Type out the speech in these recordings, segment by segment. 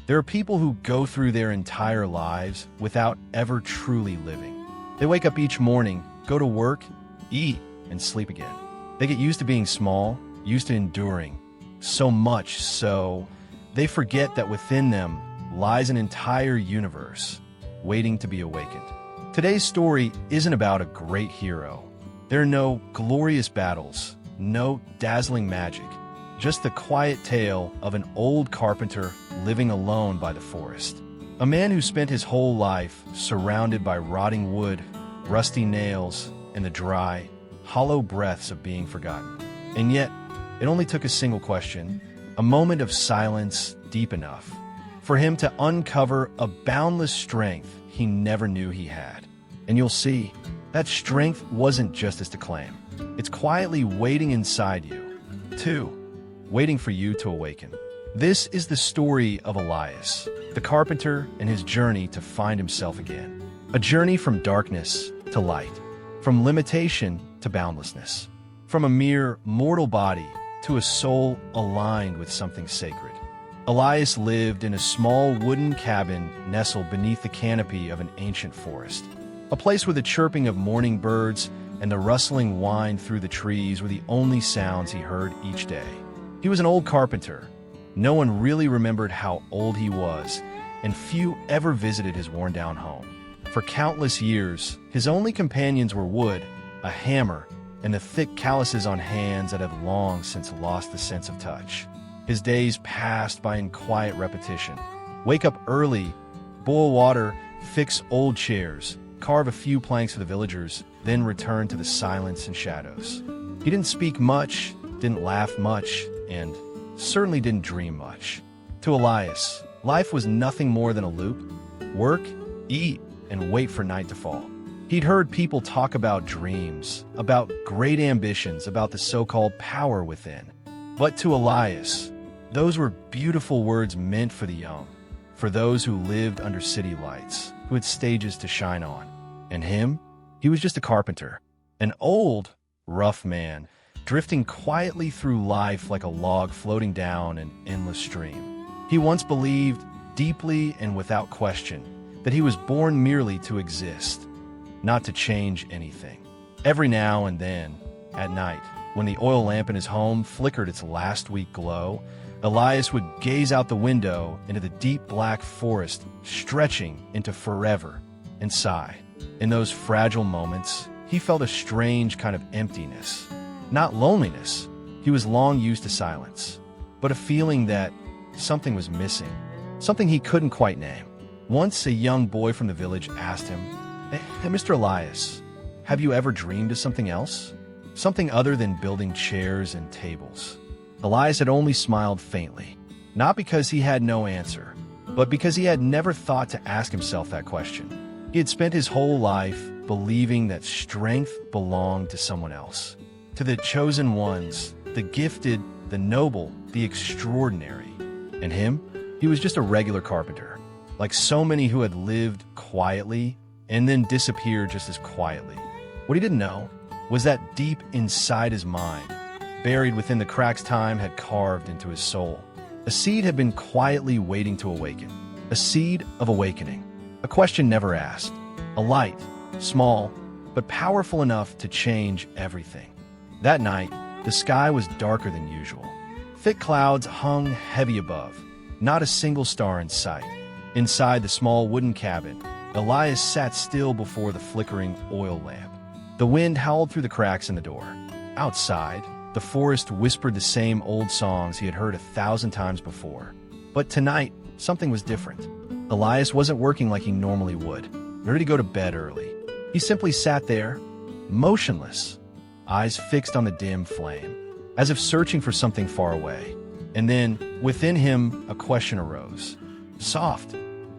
There are people who go through their entire lives without ever truly living. They wake up each morning, go to work, eat, and sleep again. They get used to being small, used to enduring, so much so they forget that within them lies an entire universe waiting to be awakened. Today's story isn't about a great hero. There are no glorious battles, no dazzling magic, just the quiet tale of an old carpenter living alone by the forest. A man who spent his whole life surrounded by rotting wood, rusty nails, and the dry, hollow breaths of being forgotten. And yet, it only took a single question, a moment of silence deep enough, for him to uncover a boundless strength he never knew he had. And you'll see, that strength wasn't just his to claim. It's quietly waiting inside you, too, waiting for you to awaken. This is the story of Elias, the carpenter and his journey to find himself again. A journey from darkness to light, from limitation to boundlessness, from a mere mortal body to a soul aligned with something sacred. Elias lived in a small wooden cabin nestled beneath the canopy of an ancient forest. A place where the chirping of morning birds and the rustling wind through the trees were the only sounds he heard each day. He was an old carpenter. No one really remembered how old he was, and few ever visited his worn-down home. For countless years, his only companions were wood, a hammer, and the thick calluses on hands that had long since lost the sense of touch. His days passed by in quiet repetition. Wake up early, boil water, fix old chairs, carve a few planks for the villagers, then return to the silence and shadows. He didn't speak much, didn't laugh much, and certainly didn't dream much. To Elias, life was nothing more than a loop: work, eat, and wait for night to fall. He'd heard people talk about dreams, about great ambitions, about the so-called power within. But to Elias, those were beautiful words meant for the young, for those who lived under city lights, who had stages to shine on. And him? He was just a carpenter, an old, rough man, drifting quietly through life like a log floating down an endless stream. He once believed, deeply and without question, that he was born merely to exist, not to change anything. Every now and then, at night, when the oil lamp in his home flickered its last weak glow, Elias would gaze out the window into the deep black forest stretching into forever and sigh. In those fragile moments, he felt a strange kind of emptiness. Not loneliness, he was long used to silence, but a feeling that something was missing, something he couldn't quite name. Once a young boy from the village asked him, Hey, Mr. Elias, have you ever dreamed of something else? Something other than building chairs and tables? Elias had only smiled faintly, not because he had no answer, but because he had never thought to ask himself that question. He had spent his whole life believing that strength belonged to someone else, to the chosen ones, the gifted, the noble, the extraordinary. And him? He was just a regular carpenter, like so many who had lived quietly and then disappeared just as quietly. What he didn't know was that deep inside his mind, buried within the cracks time had carved into his soul, a seed had been quietly waiting to awaken, a seed of awakening, a question never asked, a light, small, but powerful enough to change everything. That night, the sky was darker than usual. Thick clouds hung heavy above, not a single star in sight. Inside the small wooden cabin, Elias sat still before the flickering oil lamp. The wind howled through the cracks in the door. Outside, the forest whispered the same old songs he had heard 1,000 times before. But tonight, something was different. Elias wasn't working like he normally would, ready to go to bed early. He simply sat there, motionless, eyes fixed on the dim flame, as if searching for something far away. And then, within him, a question arose. Soft,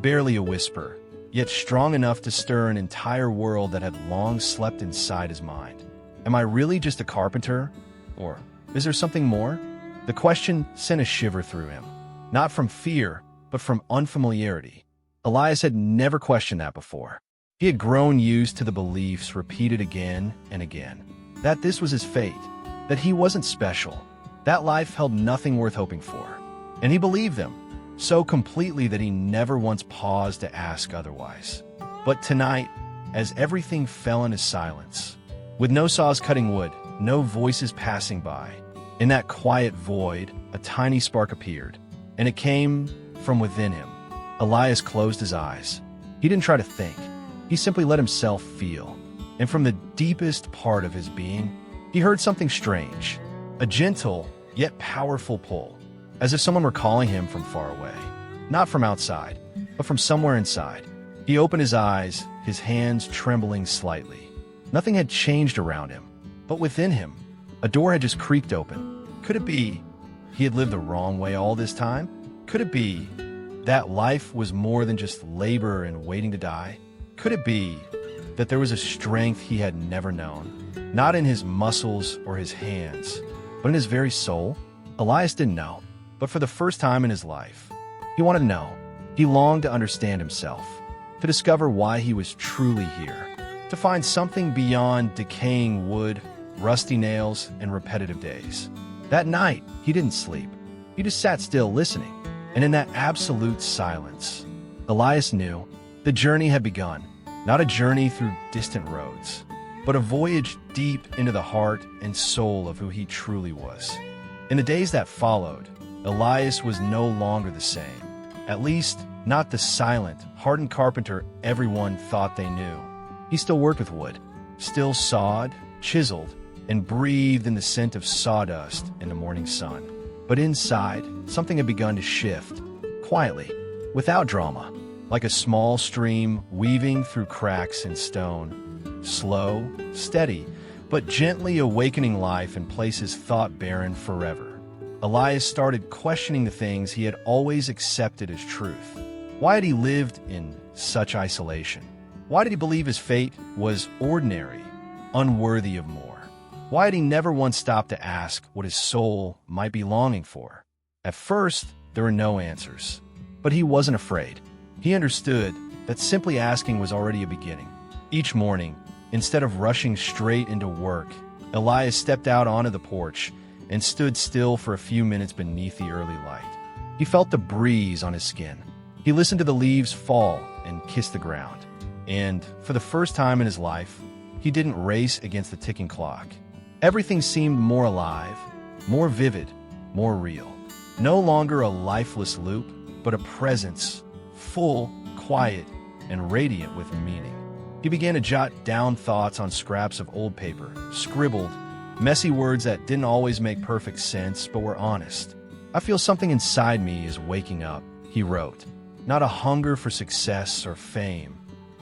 barely a whisper, yet strong enough to stir an entire world that had long slept inside his mind. Am I really just a carpenter? Or is there something more? The question sent a shiver through him, not from fear, but from unfamiliarity. Elias had never questioned that before. He had grown used to the beliefs repeated again and again, that this was his fate, that he wasn't special, that life held nothing worth hoping for. And he believed them, so completely that he never once paused to ask otherwise. But tonight, as everything fell into silence, with no saws cutting wood, no voices passing by, in that quiet void, a tiny spark appeared, and it came from within him. Elias closed his eyes. He didn't try to think. He simply let himself feel. And from the deepest part of his being, he heard something strange, a gentle yet powerful pull, as if someone were calling him from far away. Not from outside, but from somewhere inside. He opened his eyes, his hands trembling slightly. Nothing had changed around him, but within him, a door had just creaked open. Could it be he had lived the wrong way all this time? Could it be that life was more than just labor and waiting to die? Could it be that there was a strength he had never known, not in his muscles or his hands, but in his very soul? Elias didn't know, but for the first time in his life, he wanted to know. He longed to understand himself, to discover why he was truly here, to find something beyond decaying wood, rusty nails, and repetitive days. That night, he didn't sleep. He just sat still listening, and in that absolute silence, Elias knew the journey had begun. Not a journey through distant roads, but a voyage deep into the heart and soul of who he truly was. In the days that followed, Elias was no longer the same. At least, not the silent, hardened carpenter everyone thought they knew. He still worked with wood, still sawed, chiseled, and breathed in the scent of sawdust in the morning sun. But inside, something had begun to shift, quietly, without drama, like a small stream weaving through cracks in stone. Slow, steady, but gently awakening life in places thought barren forever. Elias started questioning the things he had always accepted as truth. Why had he lived in such isolation? Why did he believe his fate was ordinary, unworthy of more? Why had he never once stopped to ask what his soul might be longing for? At first, there were no answers, but he wasn't afraid. He understood that simply asking was already a beginning. Each morning, instead of rushing straight into work, Elias stepped out onto the porch and stood still for a few minutes beneath the early light. He felt the breeze on his skin. He listened to the leaves fall and kiss the ground. And for the first time in his life, he didn't race against the ticking clock. Everything seemed more alive, more vivid, more real. No longer a lifeless loop, but a presence, full, quiet, and radiant with meaning. He began to jot down thoughts on scraps of old paper, scribbled, messy words that didn't always make perfect sense but were honest. "I feel something inside me is waking up," he wrote. Not a hunger for success or fame,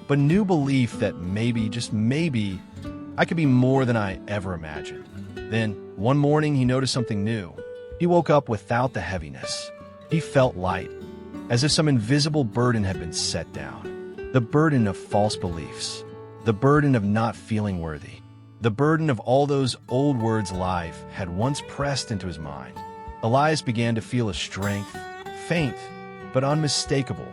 but new belief that maybe, just maybe, I could be more than I ever imagined. Then, one morning, he noticed something new. He woke up without the heaviness. He felt light, as if some invisible burden had been set down. The burden of false beliefs, the burden of not feeling worthy, the burden of all those old words life had once pressed into his mind. Elias began to feel a strength, faint but unmistakable,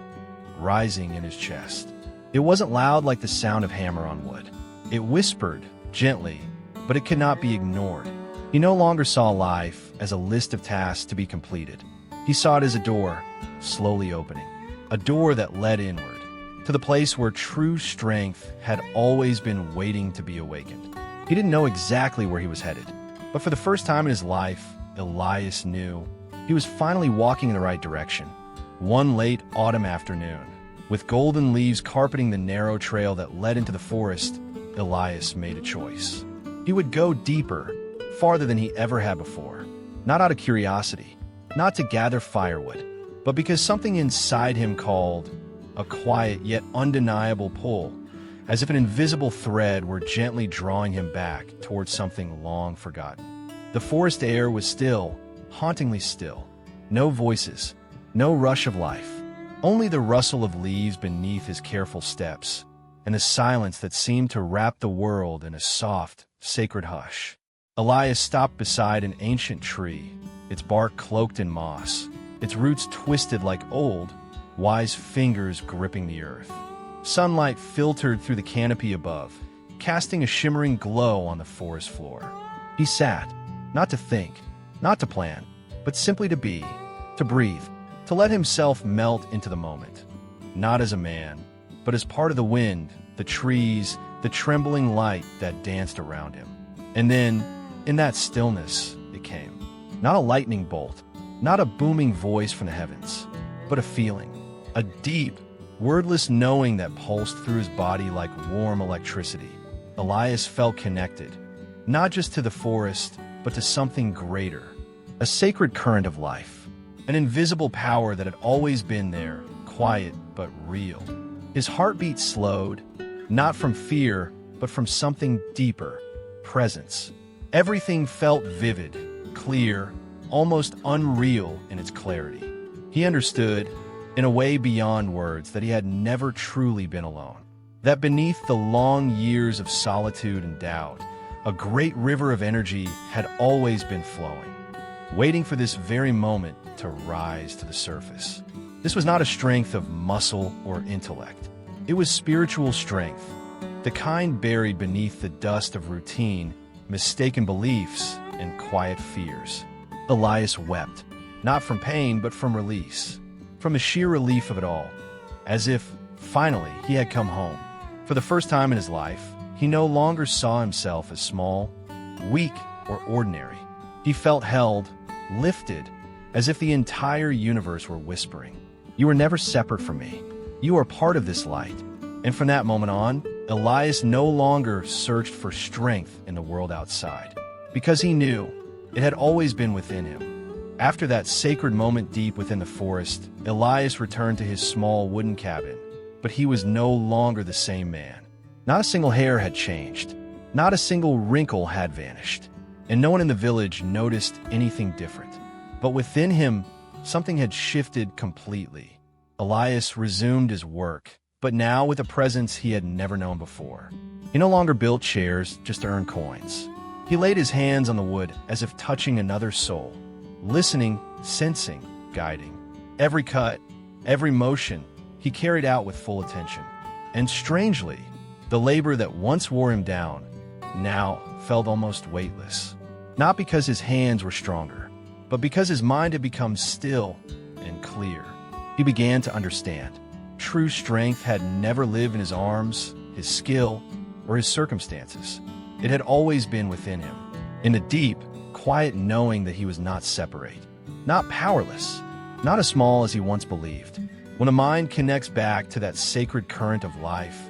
rising in his chest. It wasn't loud like the sound of hammer on wood. It whispered, gently, but it could not be ignored. He no longer saw life as a list of tasks to be completed. He saw it as a door, slowly opening, a door that led inward, to the place where true strength had always been waiting to be awakened. He didn't know exactly where he was headed, but for the first time in his life, Elias knew he was finally walking in the right direction. One late autumn afternoon, with golden leaves carpeting the narrow trail that led into the forest, Elias made a choice. He would go deeper, farther than he ever had before, not out of curiosity, not to gather firewood, but because something inside him called, a quiet yet undeniable pull, as if an invisible thread were gently drawing him back towards something long forgotten. The forest air was still, hauntingly still. No voices, no rush of life, only the rustle of leaves beneath his careful steps, and a silence that seemed to wrap the world in a soft, sacred hush. Elias stopped beside an ancient tree, its bark cloaked in moss, its roots twisted like old, wise fingers gripping the earth. Sunlight filtered through the canopy above, casting a shimmering glow on the forest floor. He sat, not to think, not to plan, but simply to be, to breathe. to let himself melt into the moment, not as a man, but as part of the wind, the trees, the trembling light that danced around him. And then, in that stillness, it came. Not a lightning bolt, not a booming voice from the heavens, but a feeling, a deep, wordless knowing that pulsed through his body like warm electricity. Elias felt connected, not just to the forest, but to something greater, a sacred current of life, an invisible power that had always been there, quiet but real. His heartbeat slowed, not from fear, but from something deeper, presence. Everything felt vivid, clear, almost unreal in its clarity. He understood, in a way beyond words, that he had never truly been alone. That beneath the long years of solitude and doubt, a great river of energy had always been flowing, waiting for this very moment to rise to the surface. This was not a strength of muscle or intellect. It was spiritual strength, the kind buried beneath the dust of routine, mistaken beliefs, and quiet fears. Elias wept, not from pain but from release, from the sheer relief of it all, as if, finally, he had come home. For the first time in his life, he no longer saw himself as small, weak, or ordinary. He felt held, lifted, as if the entire universe were whispering, "You were never separate from me. You are part of this light." And from that moment on, Elias no longer searched for strength in the world outside, because he knew it had always been within him. After that sacred moment deep within the forest, Elias returned to his small wooden cabin, but he was no longer the same man. Not a single hair had changed, not a single wrinkle had vanished, and no one in the village noticed anything different. But within him, something had shifted completely. Elias resumed his work, but now with a presence he had never known before. He no longer built chairs just to earn coins. He laid his hands on the wood as if touching another soul, listening, sensing, guiding. Every cut, every motion, he carried out with full attention. And strangely, the labor that once wore him down now felt almost weightless. Not because his hands were stronger, but because his mind had become still and clear. He began to understand. True strength had never lived in his arms, his skill, or his circumstances. It had always been within him, in the deep, quiet knowing that he was not separate, not powerless, not as small as he once believed. When a mind connects back to that sacred current of life,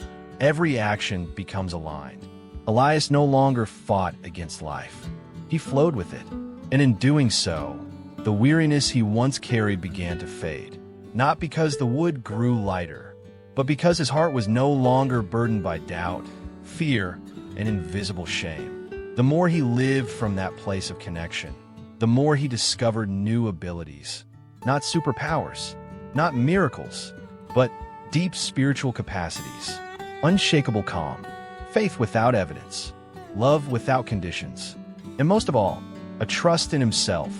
every action becomes aligned. Elias no longer fought against life. He flowed with it, and in doing so, the weariness he once carried began to fade. Not because the wood grew lighter, but because his heart was no longer burdened by doubt, fear, and invisible shame. The more he lived from that place of connection, the more he discovered new abilities. Not superpowers, not miracles, but deep spiritual capacities. Unshakable calm, faith without evidence, love without conditions, and most of all, a trust in himself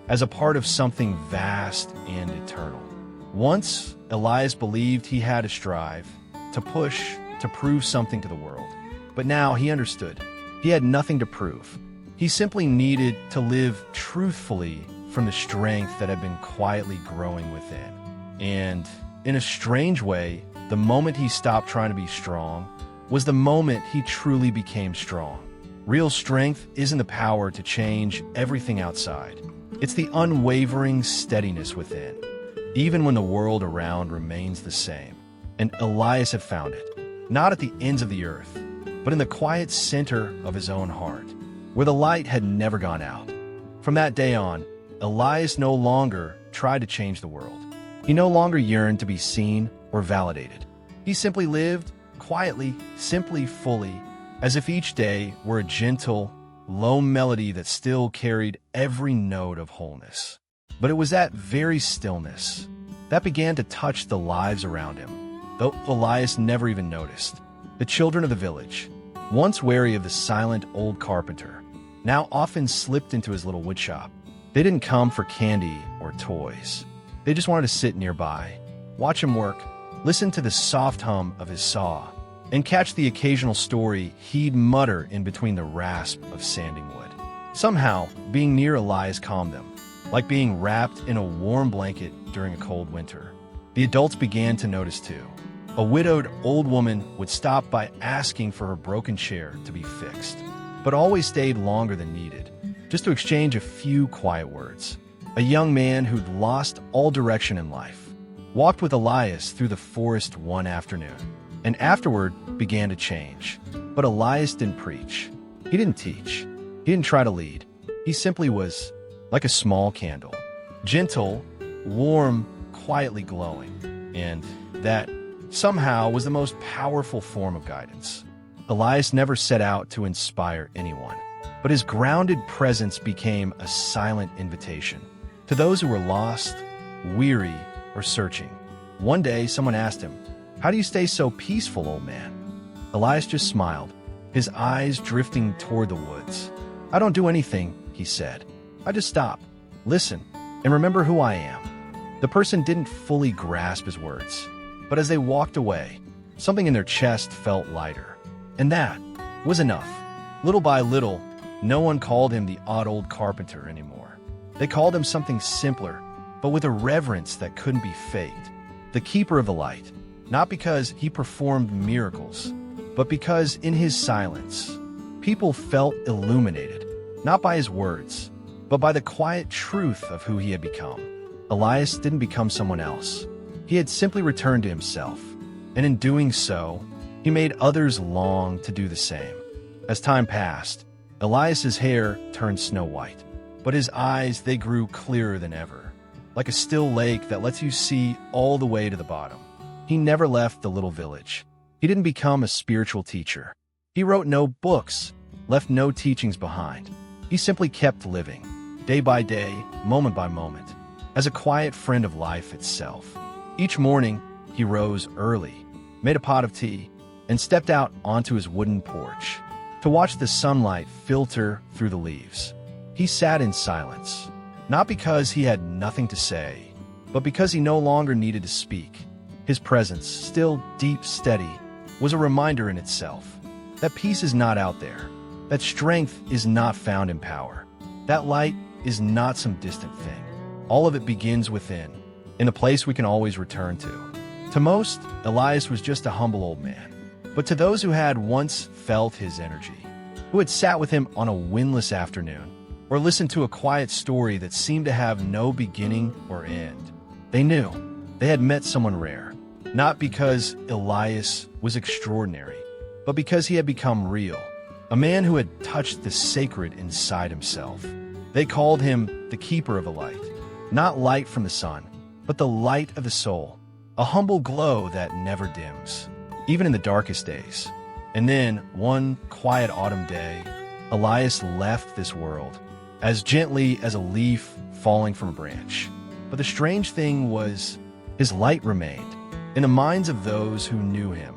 as a part of something vast and eternal. Once, Elias believed he had to strive, to push, to prove something to the world. But now he understood. He had nothing to prove. He simply needed to live truthfully from the strength that had been quietly growing within. And in a strange way, the moment he stopped trying to be strong was the moment he truly became strong. Real strength isn't the power to change everything outside. It's the unwavering steadiness within, even when the world around remains the same. And Elias had found it, not at the ends of the earth, but in the quiet center of his own heart, where the light had never gone out. From that day on, Elias no longer tried to change the world. He no longer yearned to be seen or validated. He simply lived, quietly, simply, fully, as if each day were a gentle, low melody that still carried every note of wholeness. But it was that very stillness that began to touch the lives around him, though Elias never even noticed. The children of the village, once wary of the silent old carpenter, now often slipped into his little woodshop. They didn't come for candy or toys. They just wanted to sit nearby, watch him work, listen to the soft hum of his saw, and catch the occasional story he'd mutter in between the rasp of sanding wood. Somehow, being near Elias calmed them. like being wrapped in a warm blanket during a cold winter. The adults began to notice too. A widowed old woman would stop by asking for her broken chair to be fixed, but always stayed longer than needed, just to exchange a few quiet words. A young man who'd lost all direction in life walked with Elias through the forest one afternoon, and afterward began to change. But Elias didn't preach. He didn't teach. He didn't try to lead. He simply was like a small candle, gentle, warm, quietly glowing, and that somehow was the most powerful form of guidance. Elias never set out to inspire anyone, but his grounded presence became a silent invitation to those who were lost, weary, or searching. One day, someone asked him, "How do you stay so peaceful, old man?" Elias just smiled, his eyes drifting toward the woods. "I don't do anything," he said. "I just stop, listen, and remember who I am." The person didn't fully grasp his words, but as they walked away, something in their chest felt lighter. And that was enough. Little by little, no one called him the odd old carpenter anymore. They called him something simpler, but with a reverence that couldn't be faked. The keeper of the light, not because he performed miracles, but because in his silence, people felt illuminated, not by his words, but by the quiet truth of who he had become. Elias didn't become someone else. He had simply returned to himself, and in doing so, he made others long to do the same. As time passed, Elias's hair turned snow white, but his eyes, they grew clearer than ever, like a still lake that lets you see all the way to the bottom. He never left the little village. He didn't become a spiritual teacher. He wrote no books, left no teachings behind. He simply kept living, day by day, moment by moment, as a quiet friend of life itself. Each morning, he rose early, made a pot of tea, and stepped out onto his wooden porch to watch the sunlight filter through the leaves. He sat in silence, not because he had nothing to say, but because he no longer needed to speak. His presence, still deep, steady, was a reminder in itself that peace is not out there, that strength is not found in power, that light is not some distant thing. All of it begins within, in a place we can always return to. To most, Elias was just a humble old man, but to those who had once felt his energy, who had sat with him on a windless afternoon, or listened to a quiet story that seemed to have no beginning or end, they knew they had met someone rare, not because Elias was extraordinary, but because he had become real, a man who had touched the sacred inside himself. They called him the keeper of the light, not light from the sun, but the light of the soul, a humble glow that never dims, even in the darkest days. And then, one quiet autumn day, Elias left this world, as gently as a leaf falling from a branch. But the strange thing was, his light remained, in the minds of those who knew him,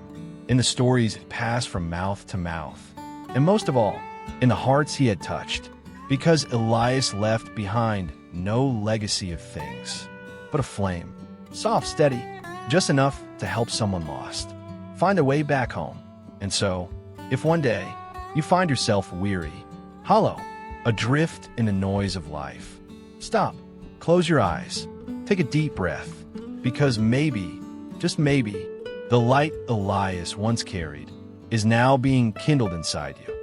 in the stories it passed from mouth to mouth, and most of all, in the hearts he had touched, because Elias left behind no legacy of things, but a flame, soft, steady, just enough to help someone lost find their way back home. And so, if one day you find yourself weary, hollow, adrift in the noise of life, stop, close your eyes, take a deep breath, because maybe, just maybe, the light Elias once carried is now being kindled inside you.